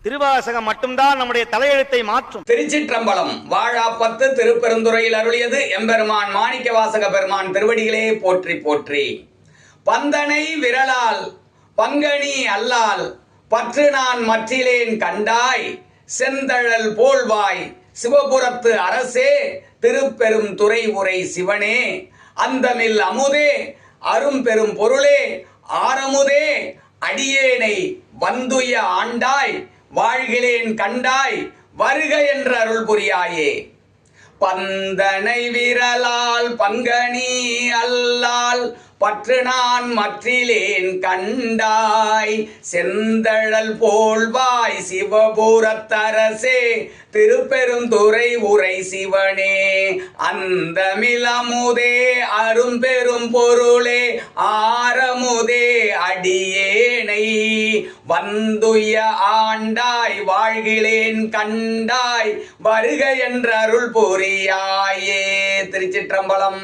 திருவாசகம் மட்டும்தான் நம்முடைய தலையெழுத்தை மாற்றும். திருச்சிற்றம்பலம். வாழாப்பத்து திருப்பெருந்துறையில் அருளியது எம்பெருமான் மாணிக்க வாசக பெருமான் திருவடிகளே போற்றி போற்றி. பந்தனை விரலால் பங்கனி அல்லால் பற்று நான் மற்றிலேன் கண்டாய் செந்தழல் போல்வாய் சிவபுரத்து அரசே திருப்பெரும் துறை உரை சிவனே அந்தமில் அமுதே அரும்பெரும் பொருளே ஆரமுதே அடியேனை வந்துய ஆண்டாய் வாழ்கிலேன் கண்டாய் வருக என்ற அருள் புரியாயே. பந்தனை விரலால் பங்கனி அல்லால் பற்று நான் மற்றிலேன் கண்டாய் செந்தழல் போல்வாய் சிவபுரத்தரசே திருப்பெருந்துறை உரை சிவனே அந்தமிலமுதே அரும்பெரும் பொருளே ஆரமுதே அடியேனை வந்துய ஆண்டாய் வாழ்கிலேன் கண்டாய் வருக என்ற அருள் புரியாயே. திருச்சிற்றம்பலம்.